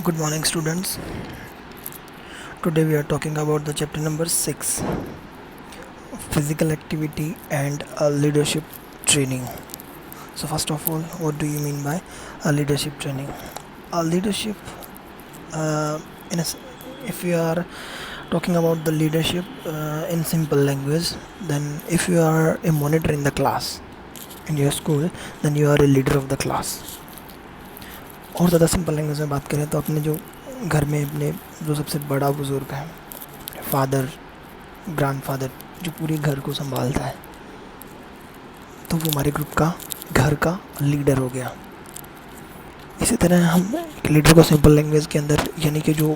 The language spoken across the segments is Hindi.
Good morning, students. Today we are talking about the chapter number 6, physical activity and leadership training. So, first of all, what do you mean by leadership training? Leadership, uh, in a s if we are talking about the leadership in simple language, then if you are a monitor in the class in your school, then you are a leader of the class. और ज़्यादा सिंपल लैंग्वेज में बात करें तो अपने जो घर में अपने जो सबसे बड़ा बुज़ुर्ग है, फादर, ग्रैंडफादर, जो पूरे घर को संभालता है, तो वो हमारे ग्रुप का घर का लीडर हो गया। इसी तरह हम एक लीडर को सिंपल लैंग्वेज के अंदर यानी कि जो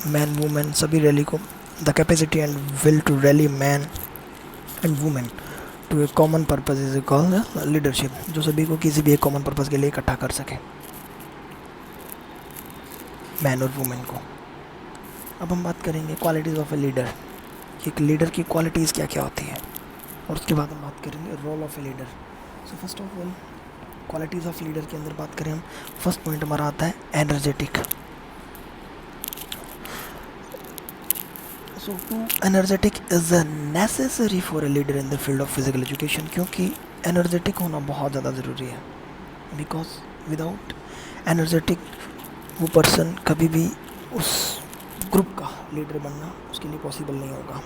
मैन वुमेन सभी रैली को the capacity and will to rally man and women to a common purpose is called leadership, जो सभी को किसी भी एक कॉमन पर्पज के लिए इकट्ठा कर सके, मैन और वुमेन को। अब हम बात करेंगे क्वालिटीज़ ऑफ ए लीडर, एक लीडर की क्वालिटीज़ क्या क्या होती है, और उसके बाद हम बात करेंगे role of a leader. So first of all qualities of leader के अंदर बात करें हम, फर्स्ट पॉइंट हमारा आता है energetic. So to energetic is necessary for a leader in the field of physical education, क्योंकि एनर्जेटिक होना बहुत ज़्यादा ज़रूरी है। बिकॉज विदाउट एनर्जेटिक वो पर्सन कभी भी उस ग्रुप का लीडर बनना उसके लिए पॉसिबल नहीं होगा,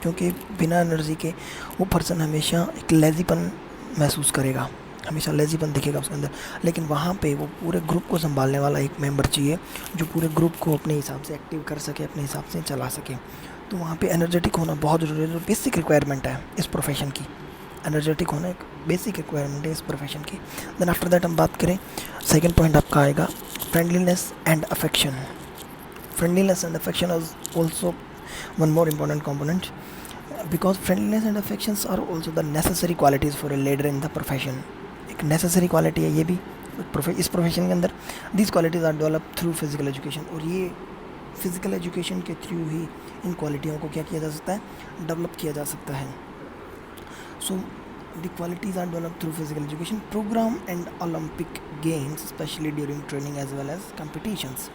क्योंकि बिना एनर्जी के वो पर्सन हमेशा एक लेज़ीपन महसूस करेगा, हमेशा लेज़ीपन दिखेगा उसके अंदर। लेकिन वहाँ पे वो पूरे ग्रुप को संभालने वाला एक मेंबर चाहिए जो पूरे ग्रुप को अपने हिसाब से एक्टिव कर सके, अपने हिसाब से चला सके। तो वहाँ पे एनर्जेटिक होना बहुत ज़रूरी है, जो बेसिक रिक्वायरमेंट है इस प्रोफेशन की। एनर्जेटिक होना एक बेसिक रिक्वायरमेंट है इस प्रोफेशन की। देन आफ्टर दैट हम बात करें, सेकेंड पॉइंट आपका आएगा friendliness and affection. Friendliness and affection is also one more important component, because friendliness and affections are also the necessary qualities for a leader in the profession. एक necessary quality है ये भी इस प्रोफेशन के अंदर। these qualities are developed through physical education, और ये फिज़िकल एजुकेशन के थ्रू ही इन क्वालिटियों को क्या किया जा सकता है, डेवलप किया जा सकता है। So the qualities are developed through physical education, program and Olympic games specially during training as well as competitions.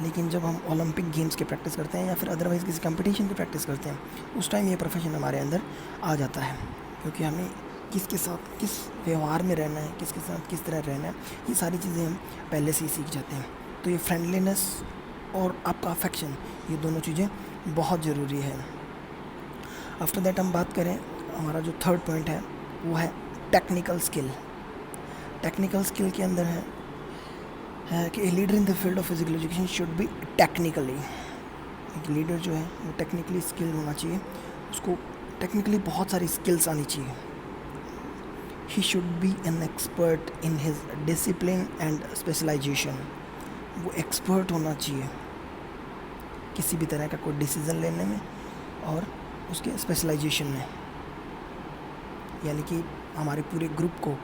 लेकिन जब हम ओलंपिक गेम्स की प्रैक्टिस करते हैं या फिर अदरवाइज़ किसी कंपटीशन की प्रैक्टिस करते हैं, उस टाइम ये प्रोफेशन हमारे अंदर आ जाता है, क्योंकि हमें किसके साथ किस व्यवहार में रहना है, किसके साथ किस तरह रहना है, ये सारी चीज़ें हम पहले से ही सीख जाते हैं। तो ये फ्रेंडलीनेस और आपका अफेक्शन, ये दोनों चीज़ें बहुत ज़रूरी है। आफ्टर दैट हम बात करें, हमारा जो थर्ड पॉइंट है वो है टेक्निकल स्किल। टेक्निकल स्किल के अंदर है कि ए leader in the field of physical education should be technically, एक लीडर जो है वो टेक्निकली स्किल होना चाहिए, उसको टेक्निकली बहुत सारी स्किल्स आनी चाहिए। He should be an expert in his discipline and specialisation, वो एक्सपर्ट होना चाहिए किसी भी तरह का कोई डिसीज़न लेने में और उसके स्पेशलाइजेशन में, यानी कि हमारे पूरे ग्रुप को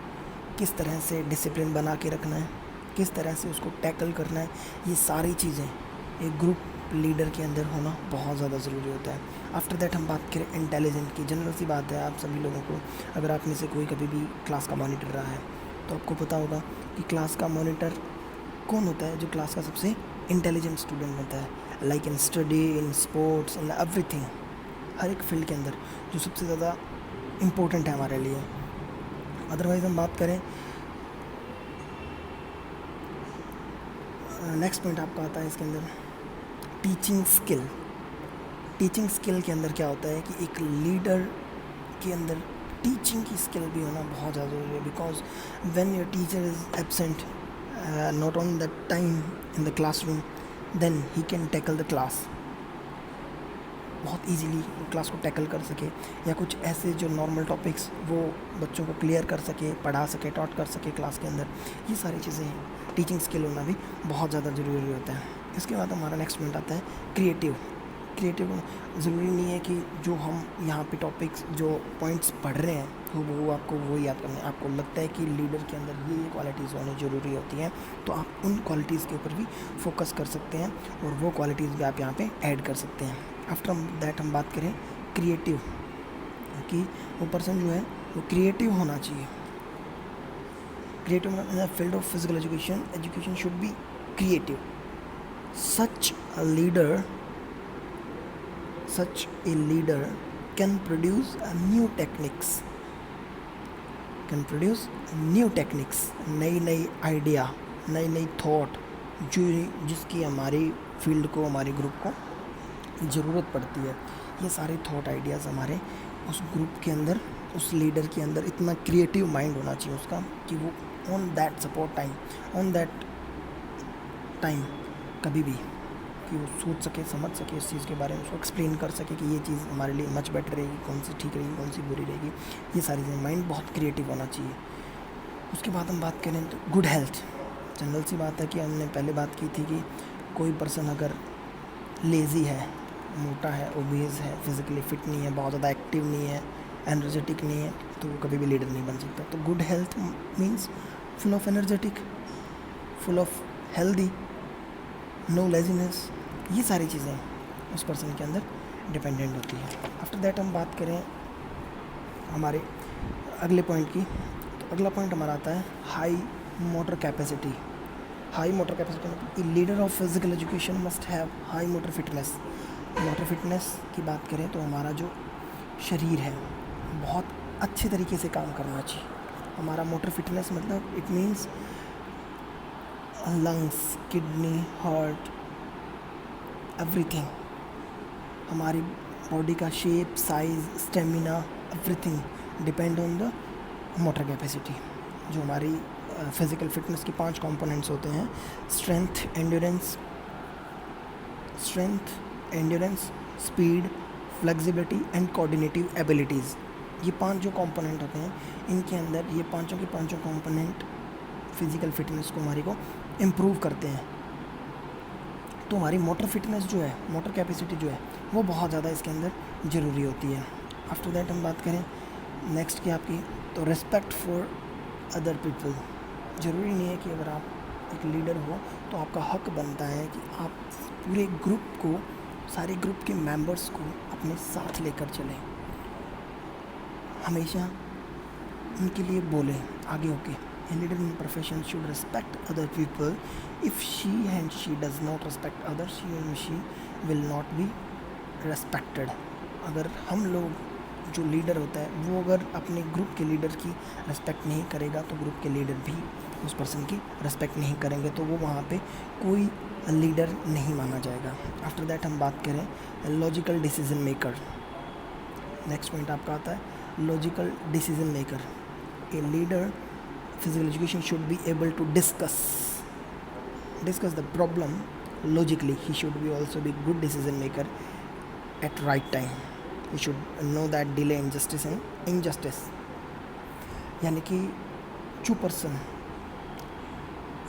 किस तरह से डिसिप्लिन बना के रखना है, किस तरह से उसको टैकल करना है, ये सारी चीज़ें एक ग्रुप लीडर के अंदर होना बहुत ज़्यादा ज़रूरी होता है। आफ्टर दैट हम बात करें इंटेलिजेंट की। जनरल सी बात है, आप सभी लोगों को, अगर आप में से कोई कभी भी क्लास का मॉनिटर रहा है तो आपको पता होगा कि क्लास का मॉनिटर कौन होता है, जो क्लास का सबसे इंटेलिजेंट स्टूडेंट होता है, like in study, in sports, in everything, हर एक फील्ड के अंदर जो सबसे ज़्यादा इम्पोर्टेंट है हमारे लिए। अदरवाइज़ हम बात करें, नेक्स्ट पॉइंट आपका आता है इसके अंदर टीचिंग स्किल। टीचिंग स्किल के अंदर क्या होता है कि एक लीडर के अंदर टीचिंग की स्किल भी होना बहुत ज़्यादा ज़रूरी है, because when your teacher is absent not on that time in the classroom, then he can tackle the class, बहुत इजीली क्लास को टैकल कर सके, या कुछ ऐसे जो नॉर्मल टॉपिक्स वो बच्चों को क्लियर कर सके, पढ़ा सके, टॉट कर सके क्लास के अंदर। ये सारी चीज़ें हैं, टीचिंग स्किल होना भी बहुत ज़्यादा ज़रूरी होता है। इसके बाद हमारा नेक्स्ट पॉइंट आता है क्रिएटिव। क्रिएटिव ज़रूरी नहीं है कि जो हम यहाँ पे टॉपिक्स जो पॉइंट्स पढ़ रहे हैं वो आपको वो याद करना है। आपको लगता है कि लीडर के अंदर ये क्वालिटीज़ होनी ज़रूरी होती हैं, तो आप उन क्वालिटीज़ के ऊपर भी फोकस कर सकते हैं और वो क्वालिटीज़ भी आप यहाँ पे ऐड कर सकते हैं। आफ्टर दैट हम बात करें क्रिएटिव, कि वो पर्सन जो है वो क्रिएटिव होना चाहिए। Creative in the field of physical education, education should be creative. such a leader such a leader can produce new techniques, नई नई आइडिया, नई नई थॉट जो जिसकी हमारी फील्ड को, हमारे ग्रुप को ज़रूरत पड़ती है। ये सारे थॉट आइडियाज़ हमारे उस ग्रुप के अंदर, उस लीडर के अंदर इतना क्रिएटिव माइंड होना चाहिए उसका कि वो ऑन दैट टाइम कभी भी कि वो सोच सके, समझ सके इस चीज़ के बारे में, उसको एक्सप्लेन कर सके कि ये चीज़ हमारे लिए मच बेटर रहेगी, कौन सी ठीक रहेगी, कौन सी बुरी रहेगी। ये सारी चीज़ें, माइंड बहुत क्रिएटिव होना चाहिए। उसके बाद हम बात करें तो गुड हेल्थ। जनरल सी बात है कि हमने पहले बात की थी कि कोई पर्सन अगर लेज़ी है, मोटा है, ओबेस है, फिज़िकली फिट नहीं है, बहुत ज़्यादा एक्टिव नहीं है, एनर्जेटिक नहीं है, तो वो कभी भी लीडर नहीं बन सकता। तो good health means full of energetic, full of healthy, no laziness. ये सारी चीज़ें उस पर्सन के अंदर डिपेंडेंट होती है। आफ्टर दैट हम बात करें हमारे अगले पॉइंट की, तो अगला पॉइंट हमारा आता है high motor capacity. High motor capacity मतलब a leader of physical education must have high motor fitness. Motor fitness की बात करें तो हमारा जो शरीर है बहुत अच्छे तरीके से काम करना चाहिए। हमारा मोटर फिटनेस मतलब it means lungs, kidney, heart, everything. हमारी बॉडी का shape, size, stamina, everything depend on the motor capacity. जो हमारी फिज़िकल फिटनेस के 5 कंपोनेंट्स होते हैं, strength, endurance, speed, flexibility and coordinative abilities. ये 5 जो कंपोनेंट होते हैं, इनके अंदर ये पांचों के पांचों कंपोनेंट फिज़िकल फिटनेस को हमारी को इम्प्रूव करते हैं। तो हमारी मोटर फिटनेस जो है, मोटर कैपेसिटी जो है, वो बहुत ज़्यादा इसके अंदर ज़रूरी होती है। आफ्टर दैट हम बात करें नेक्स्ट की आपकी, तो रिस्पेक्ट फॉर अदर पीपल। ज़रूरी नहीं है कि अगर आप एक लीडर हो तो आपका हक बनता है कि आप पूरे ग्रुप को, सारे ग्रुप के मेंबर्स को अपने साथ लेकर चलें, हमेशा उनके लिए बोलें आगे होके। A leader in profession should respect other people. If she and she does not respect others, she and she will not be respected. अगर हम लोग, जो लीडर होता है वो अगर अपने ग्रुप के लीडर की रिस्पेक्ट नहीं करेगा तो ग्रुप के लीडर भी उस पर्सन की रिस्पेक्ट नहीं करेंगे, तो वो वहाँ पे कोई लीडर नहीं माना जाएगा। आफ्टर दैट हम बात करें logical decision maker. Next point आपका आता है logical decision maker. A leader physical education should be able to discuss the problem logically. He should be also be good decision maker at right time. He should know that delay injustice यानी कि जो पर्सन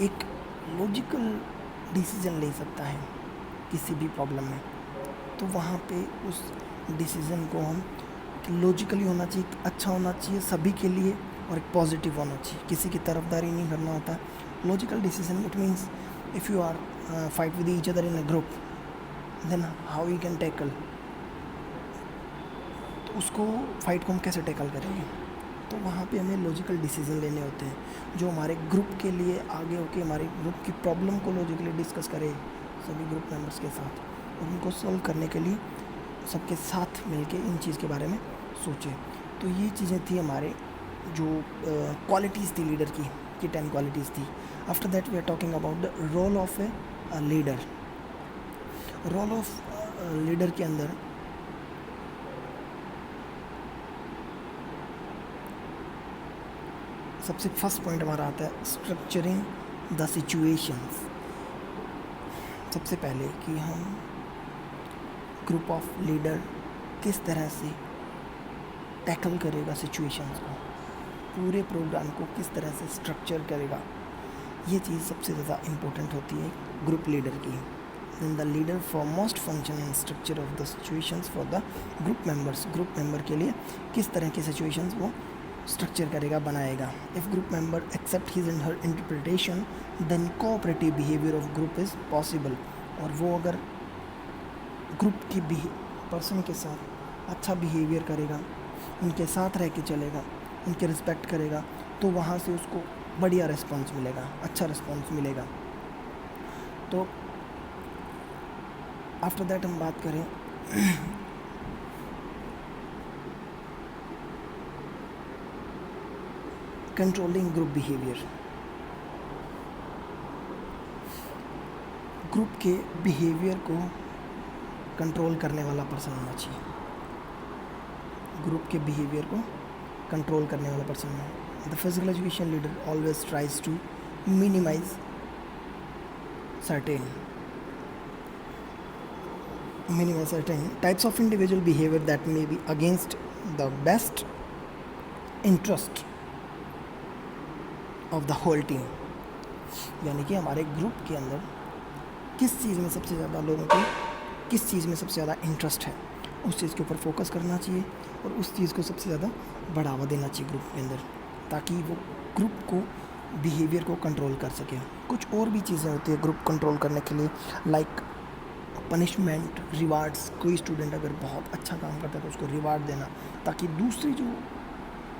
एक लॉजिकल डिसीजन ले सकता है किसी भी प्रॉब्लम में, तो वहाँ पे उस डिसीज़न को हम लॉजिकली होना चाहिए, अच्छा होना चाहिए सभी के लिए और एक पॉजिटिव होना चाहिए, किसी की तरफदारी नहीं करना होता। Logical decision it means if you are fight with each other in a group, then how you can tackle, तो उसको फाइट को हम कैसे टैकल करेंगे। तो वहाँ पे हमें लॉजिकल डिसीजन लेने होते हैं जो हमारे ग्रुप के लिए आगे होके हमारे ग्रुप की प्रॉब्लम को लॉजिकली डिस्कस करें सभी ग्रुप मेंबर्स के साथ, और उनको सॉल्व करने के लिए सबके साथ मिलके इन चीज़ के बारे में सोचें। तो ये चीज़ें थी हमारे जो क्वालिटीज़ थी लीडर की, ये 10 क्वालिटीज़ थी। After that we are talking about the role of a leader. Role of leader के अंदर सबसे फर्स्ट पॉइंट हमारा आता है स्ट्रक्चरिंग द सिचुएशंस। सबसे पहले कि हम ग्रुप ऑफ लीडर किस तरह से टैकल करेगा सिचुएशंस को, पूरे प्रोग्राम को किस तरह से स्ट्रक्चर करेगा, ये चीज़ सबसे ज़्यादा इम्पोर्टेंट होती है ग्रुप लीडर की। Then the leader for most function and structure of the situations for the group members. Group member के लिए किस तरह की सिचुएशंस वो स्ट्रक्चर करेगा, बनाएगा। If group member accept his and her interpretation then cooperative behaviour of group is possible. और वो अगर ग्रुप की पर्सन के साथ अच्छा बिहेवियर करेगा, उनके साथ रह के चलेगा, उनके रिस्पेक्ट करेगा, तो वहाँ से उसको बढ़िया रिस्पॉन्स मिलेगा, अच्छा रिस्पॉन्स मिलेगा। तो आफ्टर दैट हम बात करें कंट्रोलिंग ग्रुप बिहेवियर। ग्रुप के बिहेवियर को कंट्रोल करने वाला पर्सन होना चाहिए। ग्रुप के बिहेवियर को कंट्रोल करने वाला पर्सन है। The physical education leader always tries to minimise certain types of individual behavior that may be against the best interest of the whole team। यानी कि हमारे ग्रुप के अंदर किस चीज़ में सबसे ज़्यादा लोगों को किस चीज़ में सबसे ज़्यादा इंटरेस्ट है, उस चीज़ के ऊपर फोकस करना चाहिए और उस चीज़ को सबसे ज़्यादा बढ़ावा देना चाहिए ग्रुप के अंदर, ताकि वो ग्रुप को बिहेवियर को कंट्रोल कर सके। कुछ और भी चीज़ें होती है ग्रुप कंट्रोल करने के लिए, लाइक पनिशमेंट, रिवार्ड्स। कोई स्टूडेंट अगर बहुत अच्छा काम करता है तो उसको रिवार्ड देना, ताकि दूसरे जो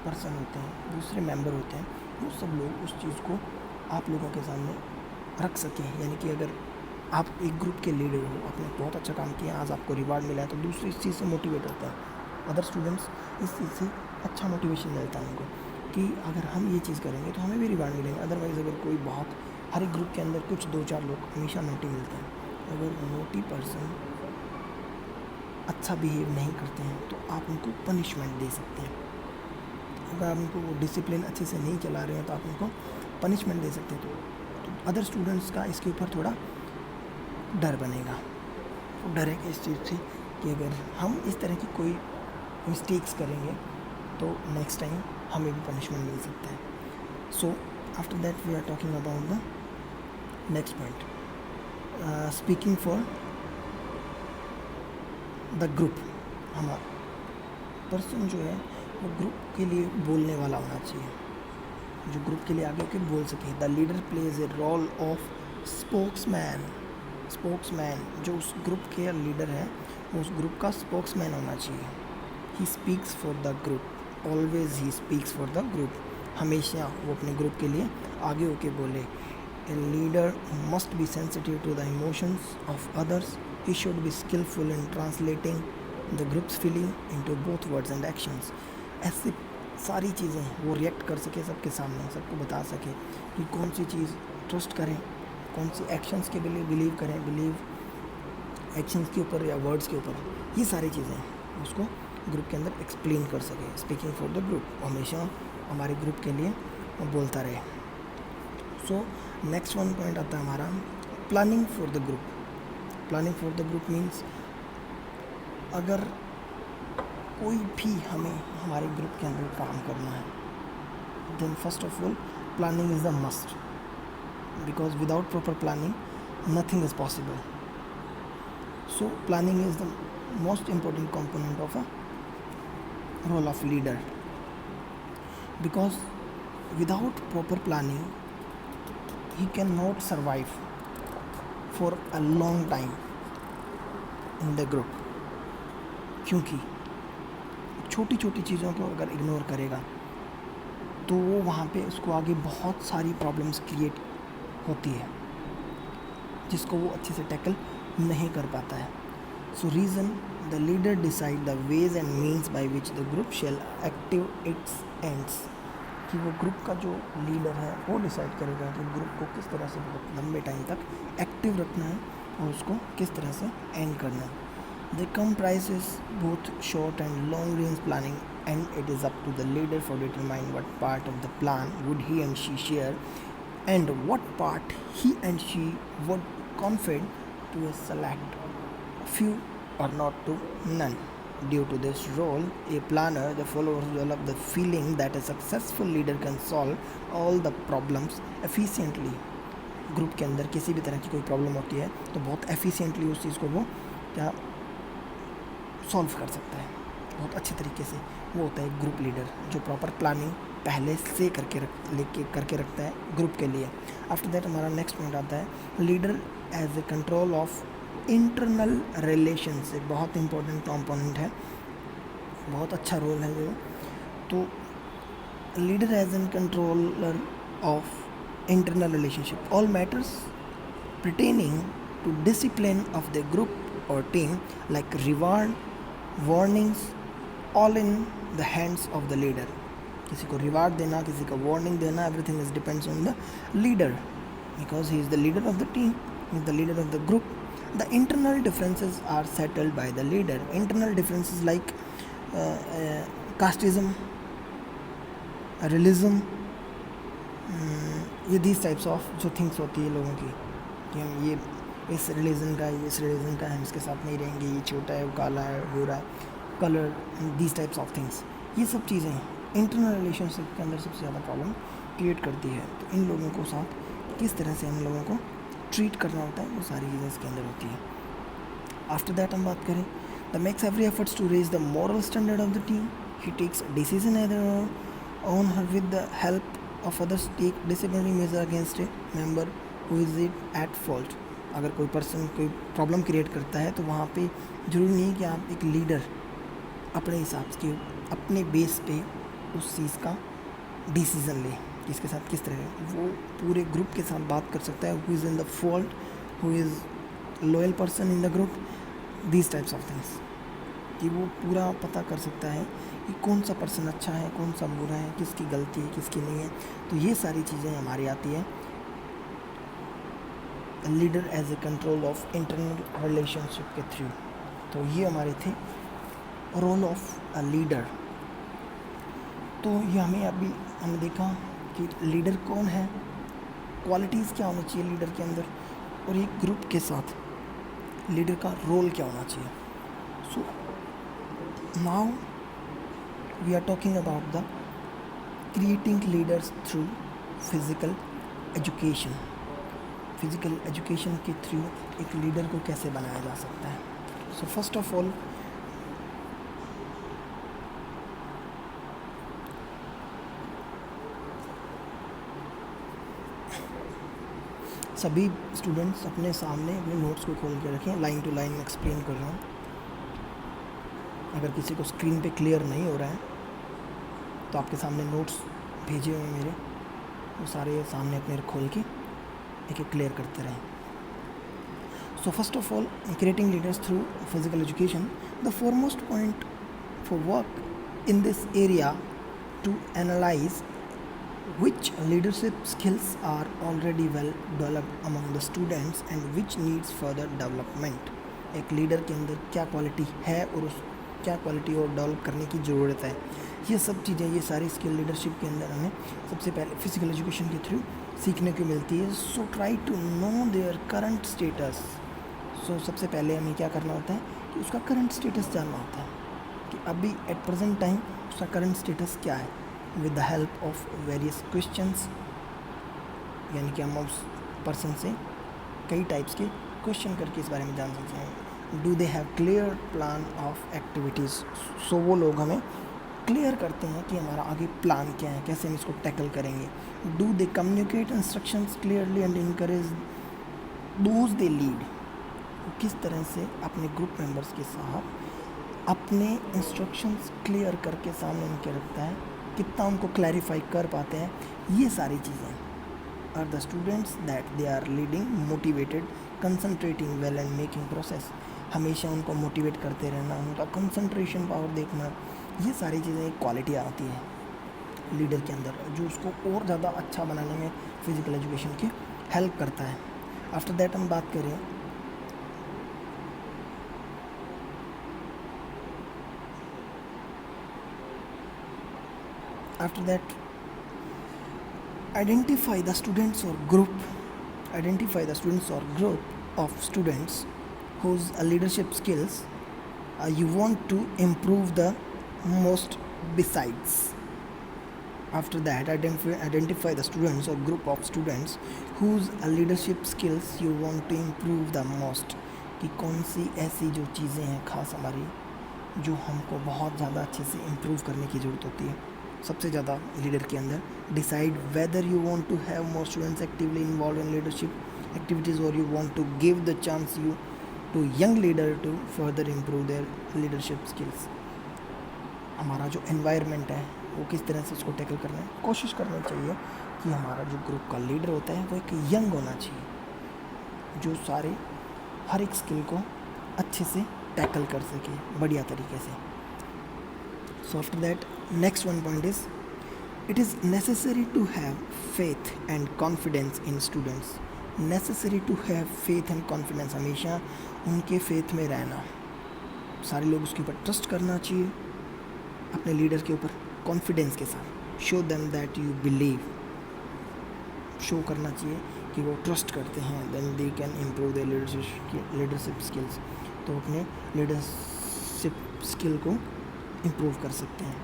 पर्सन होते हैं, दूसरे मेंबर होते हैं, वो सब लोग उस चीज़ को आप लोगों के सामने रख सकें। यानी कि अगर आप एक ग्रुप के लीडर हो, आपने बहुत अच्छा काम किया, आज आपको रिवार्ड मिला है, तो दूसरे इस चीज़ से मोटिवेट होते हैं। अदर स्टूडेंट्स इस चीज़ से अच्छा मोटिवेशन मिलता है उनको कि अगर हम ये चीज़ करेंगे तो हमें भी रिवार्ड मिलेंगे। अदरवाइज़ अगर कोई बहुत, हर एक ग्रुप के अंदर कुछ 2-4 लोग हमेशा नोटी मिलते हैं। अगर नोटी पर्सन अच्छा बिहेव नहीं करते हैं तो आप उनको पनिशमेंट दे सकते हैं। अगर आप उनको डिसिप्लिन अच्छे से नहीं चला रहे हैं तो आप उनको पनिशमेंट दे सकते हैं। तो अदर स्टूडेंट्स का इसके ऊपर थोड़ा डर बनेगा। वो डरेगा इस चीज़ से कि अगर हम इस तरह की कोई मिस्टेक्स करेंगे तो नेक्स्ट टाइम हमें भी पनिशमेंट मिल सकता है। So after that we are talking about the next point, speaking for the group. हमारा पर्सन जो है वो ग्रुप के लिए बोलने वाला होना चाहिए, जो ग्रुप के लिए आगे होकर बोल सके। The leader plays a role of spokesman. जो उस ग्रुप के लीडर है वो उस ग्रुप का स्पोक्समैन होना चाहिए। He speaks for the group, always he speaks for the group. हमेशा वो अपने ग्रुप के लिए आगे होके बोले। A leader must be sensitive to the emotions of others. He should be skilful in translating the groups feeling into both words and actions. ऐसे सारी चीज़ें वो रिएक्ट कर सके सबके सामने, सबको बता सके कि कौन सी चीज़ ट्रस्ट करें, कौन सी एक्शंस के लिए बिलीव करें, बिलीव एक्शंस के ऊपर या वर्ड्स के ऊपर। ये सारी चीज़ें उसको ग्रुप के अंदर एक्सप्लेन कर सके। स्पीकिंग फॉर द ग्रुप, हमेशा हमारे ग्रुप के लिए वो बोलता रहे। सो नेक्स्ट वन पॉइंट आता है हमारा planning for the group. Planning for the group means अगर कोई भी हमें हमारे ग्रुप के अंदर काम करना है, then first of all planning is the must, because without proper planning nothing is possible. So planning is the most important component of a role of leader, because without proper planning he cannot survive for a long time in the group। क्योंकि छोटी छोटी चीज़ों को अगर इग्नोर करेगा तो वो वहाँ पे उसको आगे बहुत सारी प्रॉब्लम्स क्रिएट होती है जिसको वो अच्छे से टैकल नहीं कर पाता है। So reason the leader decide the ways and means by which the group shall active its ends. कि वो ग्रुप का जो लीडर है वो डिसाइड करेगा कि ग्रुप को किस तरह से बहुत लंबे टाइम तक एक्टिव रखना है और उसको किस तरह से एंड करना है। The comprises both short and long range planning, and it is up to the leader for determine what part of the plan would he and she share and what part he and she would confide to a select few or not to none. Due to this role, a planner, the followers develop the feeling that a successful leader can solve all the problems efficiently। Group के अंदर किसी भी तरह की कोई प्रॉब्लम होती है तो बहुत एफिशिएंटली उस चीज़ को वो क्या सॉल्व कर सकता है, बहुत अच्छे तरीके से। वो होता है ग्रुप लीडर जो प्रॉपर प्लानिंग पहले से करके रखता है ग्रुप के लिए। आफ्टर दैट हमारा नेक्स्ट पॉइंट आता है leader as a control of internal relations. एक बहुत इंपॉर्टेंट कंपोनेंट है, बहुत अच्छा रोल है वो। तो leader as an controller of internal relationship, all matters pertaining to discipline of the group or team, like reward, warnings, all in the hands of the leader. किसी को रिवार्ड देना, किसी को वार्निंग देना, everything is depends on the leader, because he is the leader of the team, he is the leader of the group. The internal differences are settled by the leader. Internal differences like casteism, religion, ये these types of जो थिंग्स होती है लोगों की, कि हम ये इस रिलीजन का है, हम इसके साथ नहीं रहेंगे, ये छोटा है, वो काला है, गोरा है, colour, these types of things, ये सब चीज़ें इंटरनल रिलेशनशिप के अंदर सबसे ज़्यादा प्रॉब्लम क्रिएट करती है. तो इन लोगों को साथ किस तरह से हम लोगों को ट्रीट करना होता है, वो सारी चीज़ें इसके अंदर होती है. आफ्टर दैट हम बात करें, the makes every efforts to raise the moral standard of the team. He takes decision either on her with the help of others, take disciplinary measure against a member who is it at fault. अगर कोई पर्सन कोई प्रॉब्लम क्रिएट करता है तो वहाँ पे ज़रूरी नहीं कि आप एक लीडर अपने हिसाब से अपने बेस पे उस चीज़ का डिसीज़न ले, किसके साथ किस तरह. वो पूरे ग्रुप के साथ बात कर सकता है, who is in the fault, who is loyal person in the group, these types of things, कि वो पूरा पता कर सकता है कि कौन सा पर्सन अच्छा है, कौन सा बुरा है, किसकी गलती है, किसकी नहीं है. तो ये सारी चीज़ें हमारी आती है leader as a control of internal relationship के थ्रू. तो ये हमारे थे रोल ऑफ अ लीडर. तो ये हमने देखा कि लीडर कौन है, क्वालिटीज़ क्या होनी चाहिए लीडर के अंदर, और एक ग्रुप के साथ लीडर का रोल क्या होना चाहिए. So now we are talking about the creating leaders through physical education. Physical education के थ्रू एक लीडर को कैसे बनाया जा सकता है. सो फर्स्ट ऑफ ऑल, सभी स्टूडेंट्स अपने सामने अपने नोट्स को खोल के रखें. लाइन टू लाइन एक्सप्लेन कर रहा हूँ. अगर किसी को स्क्रीन पे क्लियर नहीं हो रहा है तो आपके सामने नोट्स भेजे हुए मेरे, वो सारे सामने अपने खोल के एक एक क्लियर करते रहें. So first of all, creating leaders through physical education. The foremost point for work in this area to analyse which leadership skills are already well developed among the students and which needs further development. एक लीडर के अंदर क्या क्वालिटी है और उस क्या क्वालिटी और डेवलप करने की ज़रूरत है, ये सब चीज़ें, ये सारी स्किल लीडरशिप के अंदर हमें सबसे पहले फिजिकल एजुकेशन के थ्रू सीखने को मिलती है. So try to know their current status. So सबसे पहले हमें क्या करना होता है कि उसका करंट स्टेटस जानना होता है कि अभी एट प्रेजेंट टाइम उसका करंट स्टेटस क्या है, with the help of various questions. यानी कि हम उस पर्सन से कई टाइप्स के क्वेश्चन करके इस बारे में जान सकते हैं. Do they have clear plan of activities. So वो लोग हमें क्लियर करते हैं कि हमारा आगे प्लान क्या है, कैसे हम इसको टैकल करेंगे. Do they communicate instructions clearly and encourage those they lead. किस तरह से अपने ग्रुप मेंबर्स के साथ अपने इंस्ट्रक्शंस क्लियर करके सामने उनके रखता है, कितना उनको क्लैरिफाई कर पाते हैं. ये सारी चीज़ें are the students that they are leading motivated concentrating well and making process. हमेशा उनको मोटिवेट करते रहना, उनका कंसंट्रेशन पावर देखना, ये सारी चीज़ें एक क्वालिटी आती है लीडर के अंदर जो उसको और ज़्यादा अच्छा बनाने में फिज़िकल एजुकेशन की हेल्प करता है. आफ्टर दैट हम बात करें, after that identify the students or group of students whose leadership skills you want to improve the most. Besides, after that identify the students or group of students whose leadership skills you want to improve the most. कि कौन सी ऐसी जो चीज़ें हैं खास हमारी जो हमको बहुत ज़्यादा अच्छे से इम्प्रूव करने की ज़रूरत होती है सबसे ज़्यादा लीडर के अंदर. Decide whether you want to have more students actively involve in leadership activities और you want to give the chance you to young leader to further improve their leadership skills. हमारा जो एनवायरनमेंट है वो किस तरह से उसको टैकल करना है, कोशिश करनी चाहिए कि हमारा जो ग्रुप का लीडर होता है वो एक यंग होना चाहिए जो सारे हर एक स्किल को अच्छे से टैकल कर सके बढ़िया तरीके से. So after that, next one point is, it is necessary to have faith and confidence in students. Necessary to have faith and confidence, हमेशा उनके फेथ में रहना, सारे लोग उसके ऊपर ट्रस्ट करना चाहिए, अपने लीडर के ऊपर कॉन्फिडेंस के साथ. Show them that you believe, show करना चाहिए कि वो ट्रस्ट करते हैं. Then they can improve their leadership skills, तो अपने लीडरशिप स्किल को इम्प्रूव कर सकते हैं.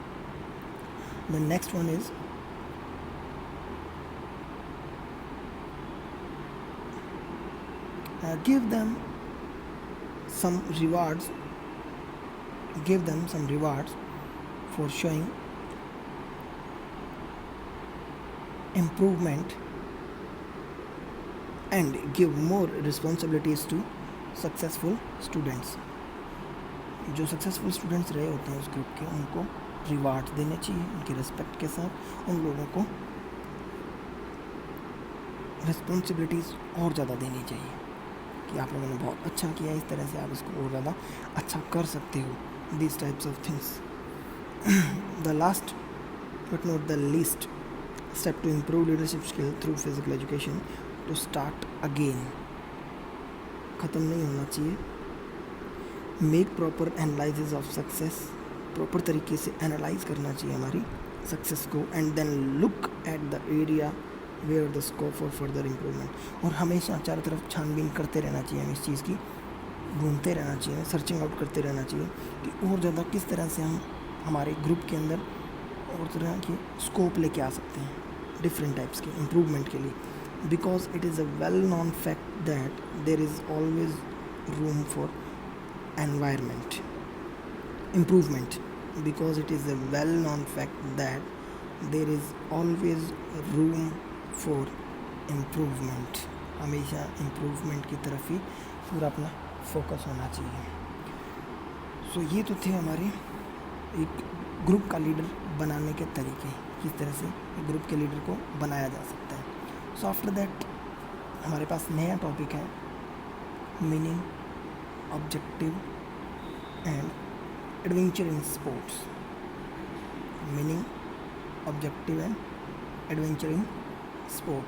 The next one is, give them some rewards for showing improvement and give more responsibilities to successful students. जो सक्सेसफुल स्टूडेंट्स रहे होते हैं उस ग्रुप के, उनको रिवार्ड देने चाहिए, उनकी रिस्पेक्ट के साथ उन लोगों को रिस्पॉन्सिबिलिटीज़ और ज़्यादा देनी चाहिए कि आप लोगों ने बहुत अच्छा किया, इस तरह से आप इसको और ज़्यादा अच्छा कर सकते हो. These types of things. The last but not the least step to improve leadership skill through physical education, to start again. ख़त्म नहीं होना चाहिए. Make proper analysis of success. Proper तरीके से एनालाइज करना चाहिए हमारी सक्सेस को, and then look at the area where the scope for further improvement. और हमेशा चारों तरफ छानबीन करते रहना चाहिए, हमें इस चीज़ की ढूंढते रहना चाहिए, सर्चिंग आउट करते रहना चाहिए कि और ज़्यादा किस तरह से हम हमारे ग्रुप के अंदर और तरह की स्कोप लेके आ सकते हैं डिफरेंट टाइप्स के इम्प्रूवमेंट के लिए. Because it is a well non fact that there is always room for environment improvement. Because it is a well known fact that there is always room for improvement. हमेशा इम्प्रूवमेंट की तरफ ही पूरा अपना फोकस होना चाहिए. सो ये तो थे हमारे एक ग्रुप का लीडर बनाने के तरीके, किस तरह से एक ग्रुप के लीडर को बनाया जा सकता है. सो आफ्टर दैट हमारे पास नया टॉपिक है, meaning, objective and adventure in sports. Meaning, objective and adventure in sport.